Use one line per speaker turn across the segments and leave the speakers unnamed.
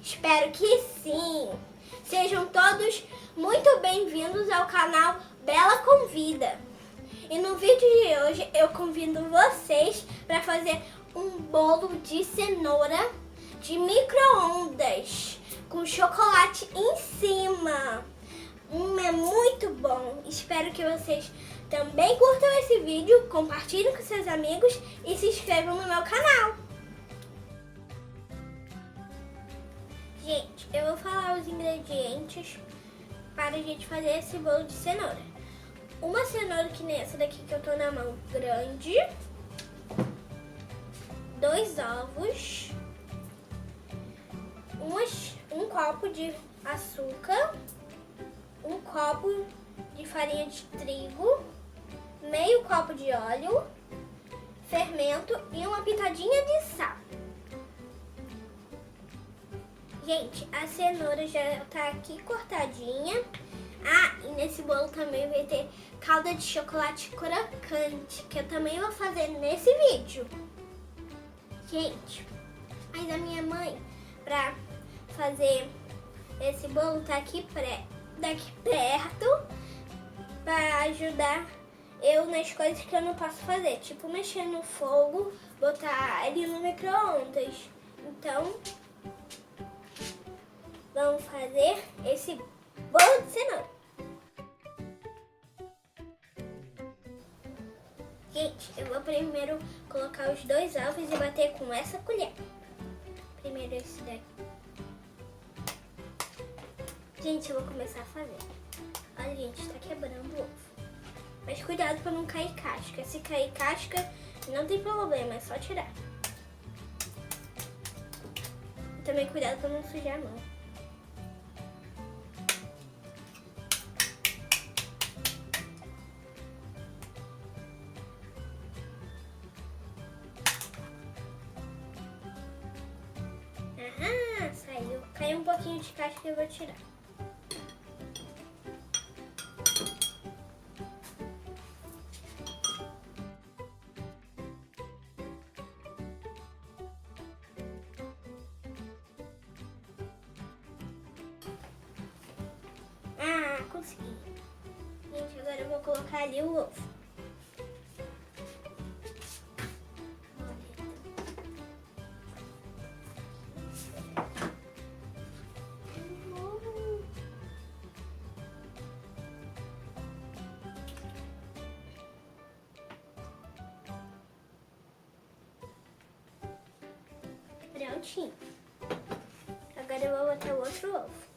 Espero que sim! Sejam todos muito bem-vindos ao canal Bela Convida. E no vídeo de hoje eu convido vocês para fazer um bolo de cenoura de micro-ondas com chocolate em cima. É muito bom. Espero que vocês também curtam esse vídeo, compartilhem com seus amigos e se inscrevam no meu canal. Gente, eu vou falar os ingredientes para a gente fazer esse bolo de cenoura. Uma cenoura que nem essa daqui que eu tô na mão, grande. 2 ovos. Um copo de açúcar. Um copo de farinha de trigo. Meio copo de óleo. Fermento e uma pitadinha de sal. Gente, a cenoura já tá aqui cortadinha. Ah, e nesse bolo também vai ter calda de chocolate crocante, que eu também vou fazer nesse vídeo. Gente, mas a minha mãe, pra fazer esse bolo, tá aqui daqui perto, pra ajudar eu nas coisas que eu não posso fazer. Tipo, mexer no fogo, botar ele no micro-ondas. Então, vamos fazer esse bolo de cenoura. Gente, eu vou primeiro colocar os 2 ovos e bater com essa colher. Primeiro esse daqui. Gente, eu vou começar a fazer. Olha, gente, tá quebrando o ovo. Mas cuidado pra não cair casca. Se cair casca, não tem problema, é só tirar. E também cuidado pra não sujar a mão. Saiu. Caiu um pouquinho de casca que eu vou tirar. Ah, consegui. Gente, agora eu vou colocar ali o ovo. Prontinho. Agora eu vou botar o outro ovo.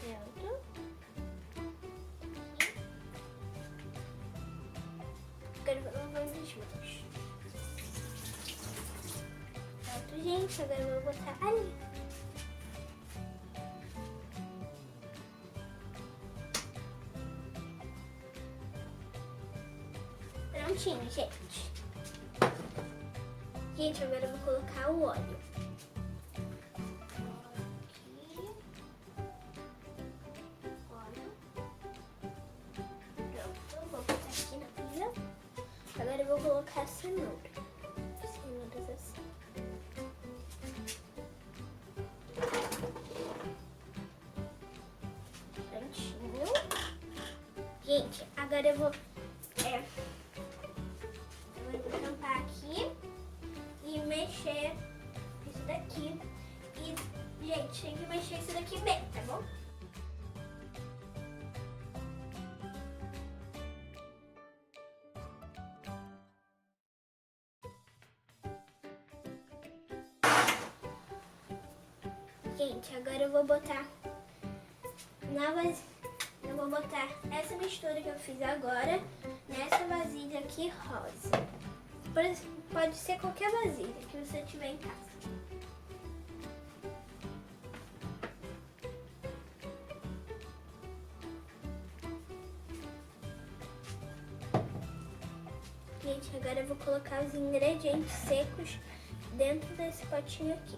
Pronto. Agora eu vou lavar as mãos. Gente, agora eu vou botar ali. Prontinho, gente. Gente, agora eu vou colocar o óleo. Aqui. Óleo. Pronto, vou botar aqui na pia. Agora eu vou colocar a cenoura. Cenouras assim. Gente, agora eu vou tampar aqui e mexer isso daqui. E, gente, tem que mexer isso daqui bem, tá bom? Gente, agora eu vou botar Eu vou botar essa mistura que eu fiz agora nessa vasilha aqui rosa. Pode ser qualquer vasilha que você tiver em casa. Gente, agora eu vou colocar os ingredientes secos dentro desse potinho aqui.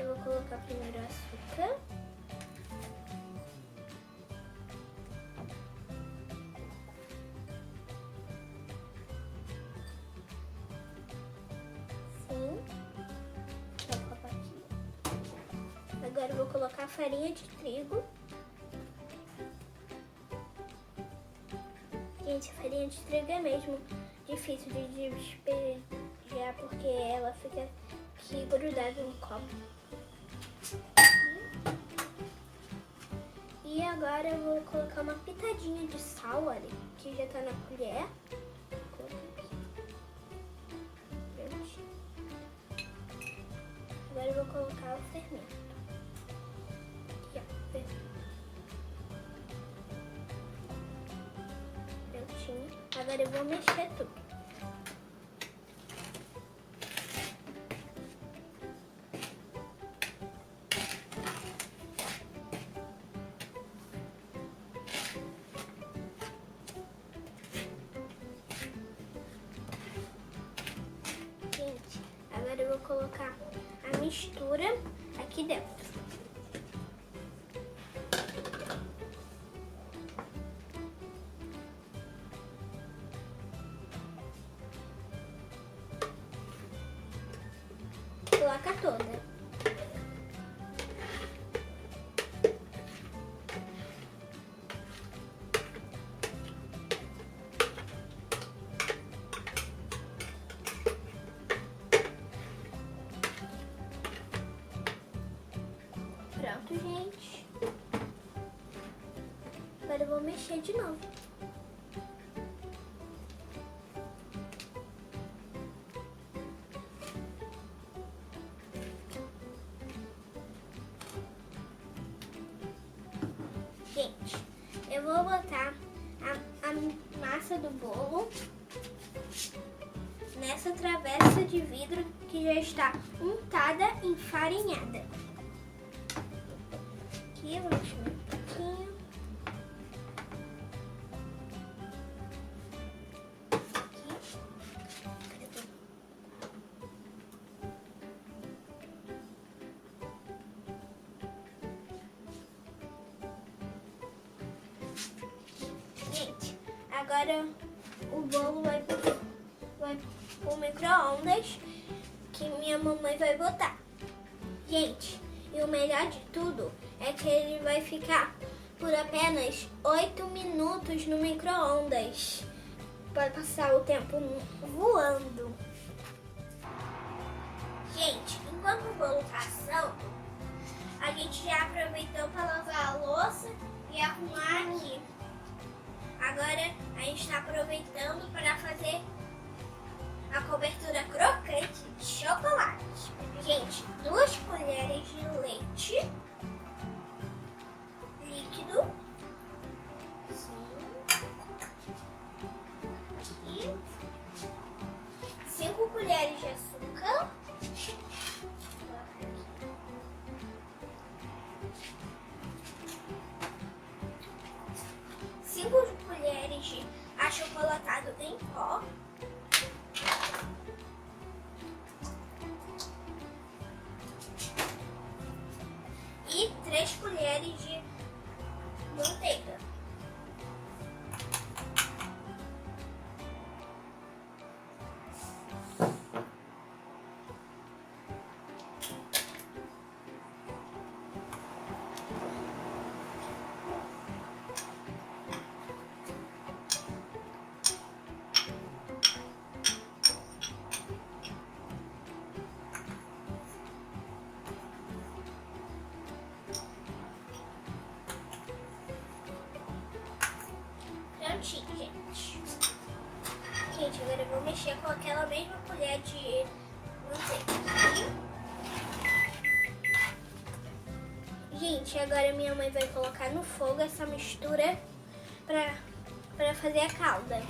Eu vou colocar primeiro o açúcar. Sim. Vou colocar aqui. Agora eu vou colocar a farinha de trigo. Gente, a farinha de trigo é mesmo difícil de despejar porque ela fica aqui grudada no copo. E agora eu vou colocar uma pitadinha de sal ali, que já tá na colher. Agora eu vou colocar o fermento. Aqui, ó, fermento. Prontinho. Agora eu vou mexer tudo. Gente, agora eu vou colocar a mistura aqui dentro. Coloca toda. Pronto, gente. Agora eu vou mexer de novo. Gente, eu vou botar a massa do bolo nessa travessa de vidro que já está untada, enfarinhada. Aqui, eu vou mexer um pouquinho. Gente, agora o bolo vai pro micro-ondas que minha mamãe vai botar. Gente, e o melhor de tudo é que ele vai ficar por apenas 8 minutos no micro-ondas. Vai passar o tempo voando. Gente, enquanto o bolo tá assando, a gente já aproveitou para lavar a louça e arrumar aqui. Agora a gente está aproveitando para fazer a cobertura crocante de chocolate. Gente, 2 colheres de leite líquido. E 5 colheres de açúcar. 5 colheres de achocolatado em pó. E 3 colheres de manteiga. Prontinho, gente. Gente, agora eu vou mexer com aquela mesma colher de manteiga. Gente, agora minha mãe vai colocar no fogo essa mistura para fazer a calda.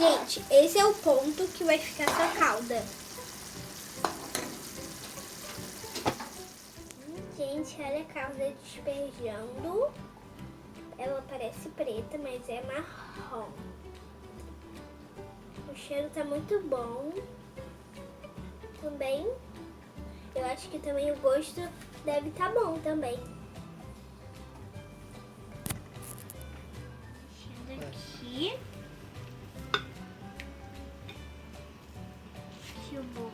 Gente, esse é o ponto que vai ficar sua calda. Gente, olha a calda despejando. Ela parece preta, mas é marrom. O cheiro tá muito bom. Também, eu acho que também o gosto deve estar bom também. Deixando aqui. Que bom.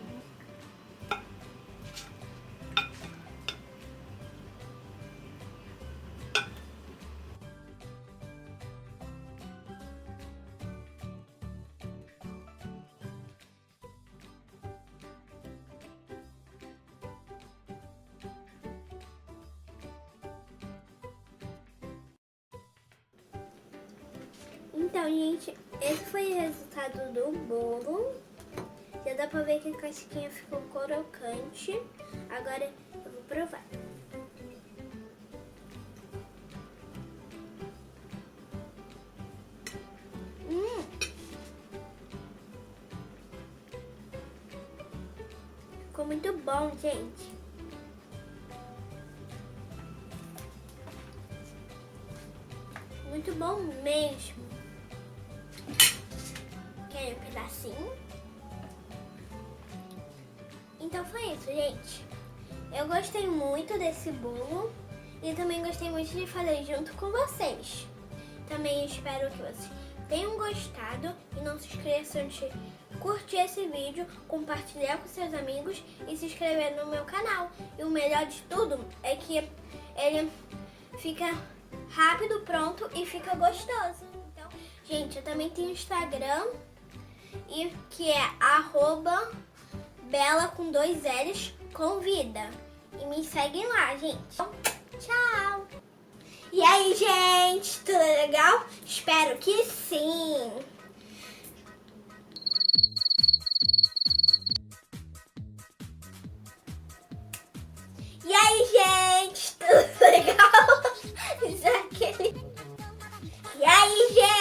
Então, gente, esse foi o resultado do bolo. Já dá pra ver que a casquinha ficou crocante. Agora eu vou provar. Ficou muito bom, gente. Muito bom mesmo. Quer um pedacinho? Então foi isso, gente. Eu gostei muito desse bolo e também gostei muito de fazer junto com vocês. Também espero que vocês tenham gostado e não se esqueçam de curtir esse vídeo, compartilhar com seus amigos e se inscrever no meu canal. E o melhor de tudo é que ele fica rápido, pronto e fica gostoso. Então, gente, eu também tenho Instagram, e que é @Bela com 2 L's convida. E me seguem lá, gente. Tchau! E aí, gente, tudo legal? Espero que sim! E aí, gente, tudo legal? E aí, gente?